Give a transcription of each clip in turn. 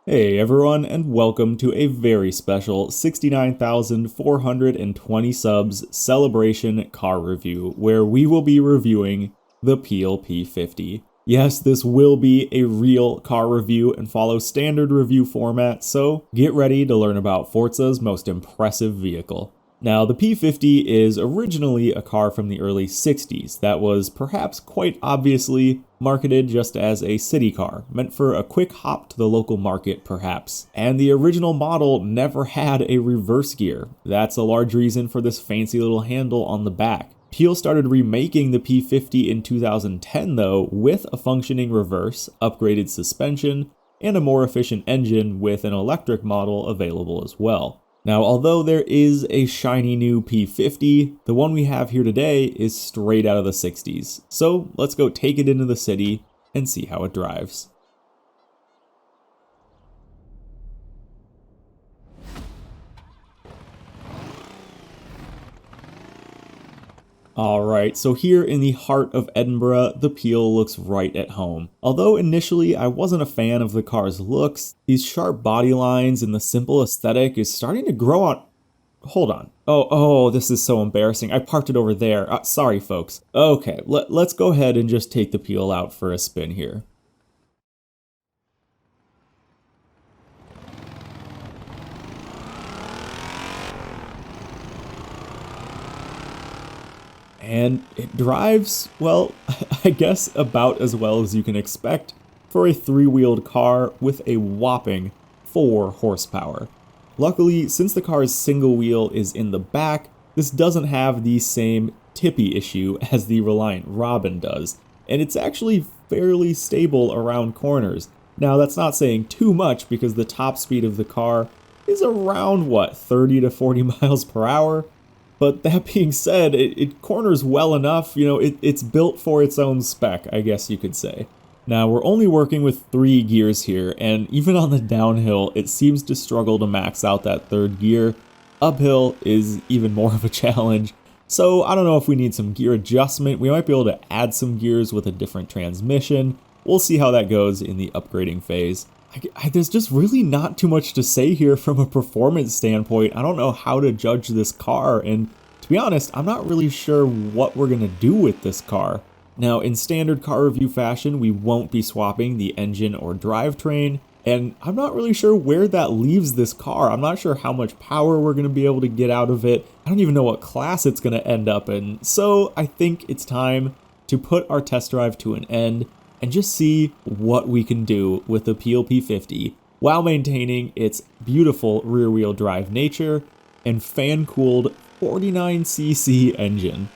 Hey everyone, and welcome to a very special 69,420 subs celebration car review, where we will be reviewing the P50. Yes, this will be a real car review and follow standard review format, so get ready to learn about Forza's most impressive vehicle. Now, the P50 is originally a car from the early 60s that was perhaps quite obviously marketed just as a city car, meant for a quick hop to the local market perhaps. And the original model never had a reverse gear. That's a large reason for this fancy little handle on the back. Peel started remaking the P50 in 2010 though, with a functioning reverse, upgraded suspension, and a more efficient engine with an electric model available as well. Now, although there is a shiny new P50, the one we have here today is straight out of the 60s. So let's go take it into the city and see how it drives. Alright, so here in the heart of Edinburgh, the Peel looks right at home. Although initially I wasn't a fan of the car's looks, these sharp body lines and the simple aesthetic is starting to grow on. Hold on. Oh, this is so embarrassing. I parked it over there. Sorry, folks. Okay, let's go ahead and just take the Peel out for a spin here. And it drives, well, I guess about as well as you can expect for a three-wheeled car with a whopping 4 horsepower. Luckily, since the car's single wheel is in the back, this doesn't have the same tippy issue as the Reliant Robin does, and it's actually fairly stable around corners. Now, that's not saying too much because the top speed of the car is around, 30 to 40 miles per hour? But that being said, it corners well enough, it's built for its own spec, I guess you could say. Now, we're only working with 3 gears here, and even on the downhill, it seems to struggle to max out that third gear. Uphill is even more of a challenge, so I don't know if we need some gear adjustment. We might be able to add some gears with a different transmission. We'll see how that goes in the upgrading phase. There's just really not too much to say here from a performance standpoint. I don't know how to judge this car, and to be honest, I'm not really sure what we're going to do with this car. Now, in standard car review fashion, we won't be swapping the engine or drivetrain, and I'm not really sure where that leaves this car. I'm not sure how much power we're going to be able to get out of it. I don't even know what class it's going to end up in, so I think it's time to put our test drive to an end and just see what we can do with the Peel P50 while maintaining its beautiful rear-wheel drive nature and fan-cooled 49cc engine.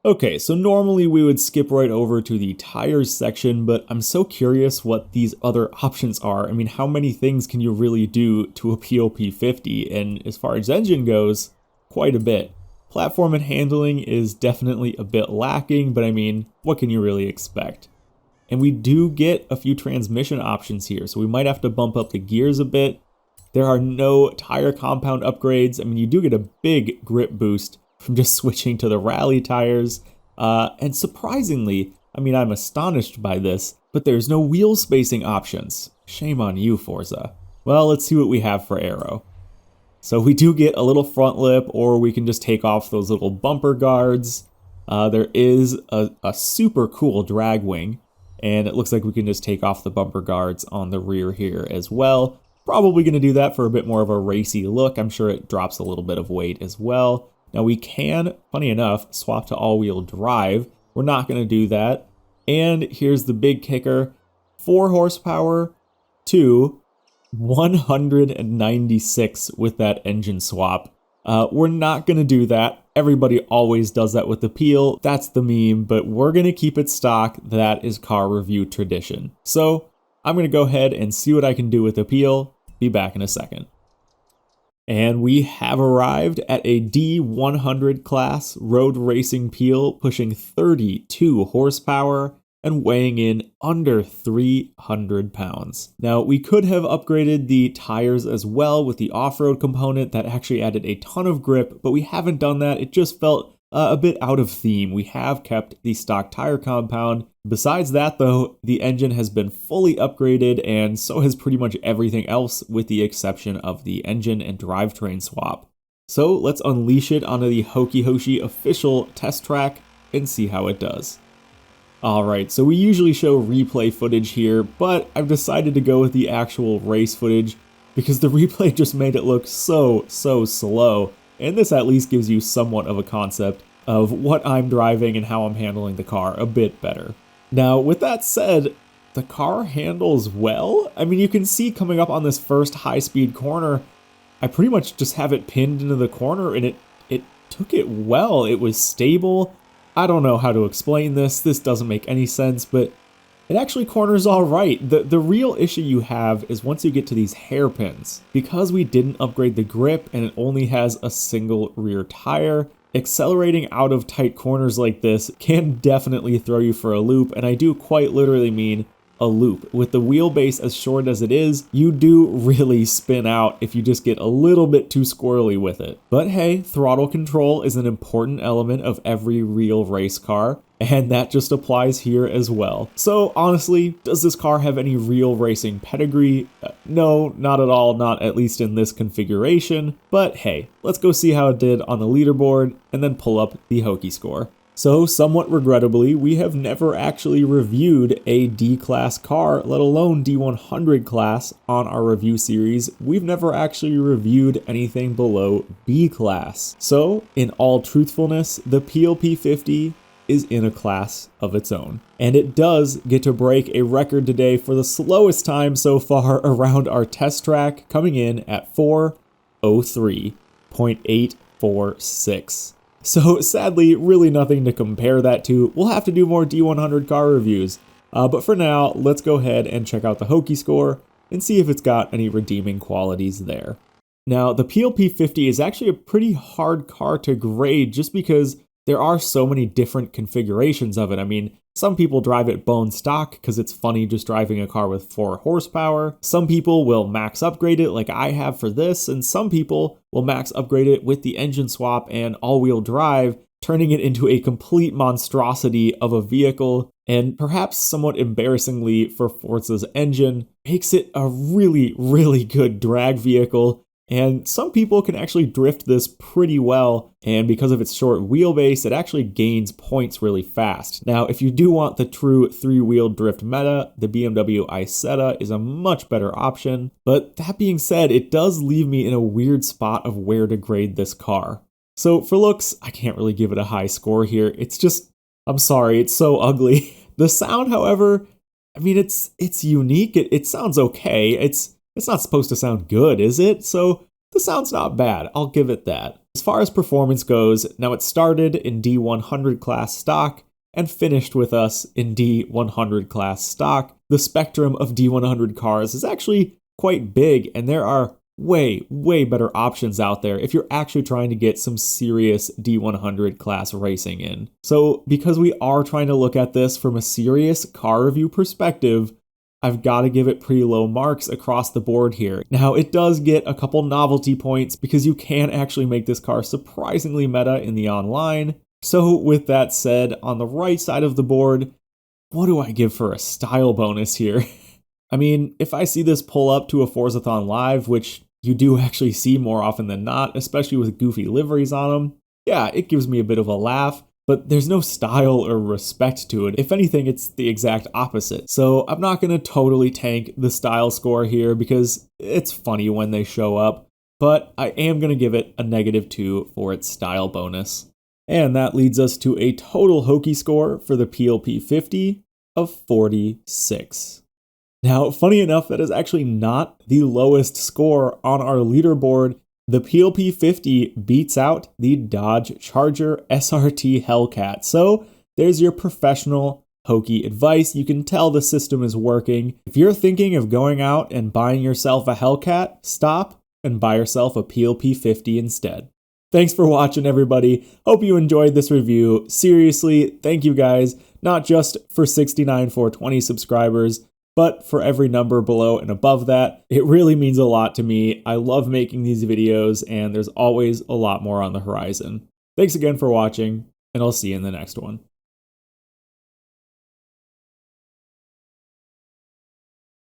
Okay, so normally we would skip right over to the tires section, but I'm so curious what these other options are. I mean, how many things can you really do to a Peel P50? And as far as engine goes, quite a bit. Platform and handling is definitely a bit lacking, but I mean, what can you really expect? And we do get a few transmission options here, so we might have to bump up the gears a bit. There are no tire compound upgrades. I mean, you do get a big grip boost from just switching to the rally tires. And surprisingly, I mean, I'm astonished by this, but there's no wheel spacing options. Shame on you, Forza. Well, let's see what we have for aero. So we do get a little front lip, or we can just take off those little bumper guards. There is a super cool drag wing, and it looks like we can just take off the bumper guards on the rear here as well. Probably going to do that for a bit more of a racy look. I'm sure it drops a little bit of weight as well. Now we can, funny enough, swap to all-wheel drive. We're not going to do that. And here's the big kicker. 4 horsepower to 196 with that engine swap. We're not going to do that. Everybody always does that with the Peel. That's the meme, but we're going to keep it stock. That is car review tradition. So I'm going to go ahead and see what I can do with the Peel. Be back in a second. And we have arrived at a D100 class road racing Peel, pushing 32 horsepower and weighing in under 300 pounds. Now, we could have upgraded the tires as well with the off-road component that actually added a ton of grip, but we haven't done that. It just felt a bit out of theme. We have kept the stock tire compound. Besides that though, the engine has been fully upgraded, and so has pretty much everything else with the exception of the engine and drivetrain swap. So let's unleash it onto the Hoki Hoshi official test track and see how it does. Alright, so we usually show replay footage here, but I've decided to go with the actual race footage because the replay just made it look so slow, and this at least gives you somewhat of a concept of what I'm driving and how I'm handling the car a bit better. Now, with that said, the car handles well. I mean, you can see coming up on this first high-speed corner, I pretty much just have it pinned into the corner, and it took it well. It was stable. I don't know how to explain this. This doesn't make any sense, but it actually corners all right. The real issue you have is once you get to these hairpins. Because we didn't upgrade the grip and it only has a single rear tire, accelerating out of tight corners like this can definitely throw you for a loop, and I do quite literally mean a loop. With the wheelbase as short as it is, you do really spin out if you just get a little bit too squirrely with it. But hey, throttle control is an important element of every real race car, and that just applies here as well. So honestly, does this car have any real racing pedigree? No, not at all, not at least in this configuration. But hey, let's go see how it did on the leaderboard and then pull up the Hoki score. So somewhat regrettably, we have never actually reviewed a D-class car, let alone D100 class on our review series. We've never actually reviewed anything below B-class. So in all truthfulness, the P50 is in a class of its own. And it does get to break a record today for the slowest time so far around our test track, coming in at 4:03.846. So sadly, really nothing to compare that to. We'll have to do more D100 car reviews. But for now, let's go ahead and check out the Hoki score and see if it's got any redeeming qualities there. Now, the P50 is actually a pretty hard car to grade just because there are so many different configurations of it. I mean, some people drive it bone stock because it's funny just driving a car with 4 horsepower. Some people will max upgrade it like I have for this, and some people will max upgrade it with the engine swap and all-wheel drive, turning it into a complete monstrosity of a vehicle, and perhaps somewhat embarrassingly for Forza's engine, makes it a really good drag vehicle. And some people can actually drift this pretty well, and because of its short wheelbase, it actually gains points really fast. Now, if you do want the true 3-wheel drift meta, the BMW Isetta is a much better option. But that being said, it does leave me in a weird spot of where to grade this car. So for looks, I can't really give it a high score here. It's just, I'm sorry, it's so ugly. The sound, however, I mean, it's unique. It sounds okay. It's not supposed to sound good, is it? So the sound's not bad, I'll give it that. As far as performance goes, now it started in D100 class stock and finished with us in D100 class stock. The spectrum of D100 cars is actually quite big, and there are way better options out there if you're actually trying to get some serious D100 class racing in. So because we are trying to look at this from a serious car review perspective, I've got to give it pretty low marks across the board here. Now, it does get a couple novelty points because you can actually make this car surprisingly meta in the online. So with that said, on the right side of the board, what do I give for a style bonus here? I mean, if I see this pull up to a Forzathon Live, which you do actually see more often than not, especially with goofy liveries on them, yeah, it gives me a bit of a laugh. But there's no style or respect to it. If anything, it's the exact opposite. So I'm not going to totally tank the style score here because it's funny when they show up, but I am going to give it a -2 for its style bonus. And that leads us to a total Hoki score for the PLP50 of 46. Now, funny enough, that is actually not the lowest score on our leaderboard. The PLP50 beats out the Dodge Charger SRT Hellcat. So there's your professional Hoki advice. You can tell the system is working. If you're thinking of going out and buying yourself a Hellcat, stop and buy yourself a PLP50 instead. Thanks for watching, everybody. Hope you enjoyed this review. Seriously, thank you guys, not just for 69,420 subscribers, but for every number below and above that. It really means a lot to me. I love making these videos, and there's always a lot more on the horizon. Thanks again for watching, and I'll see you in the next one.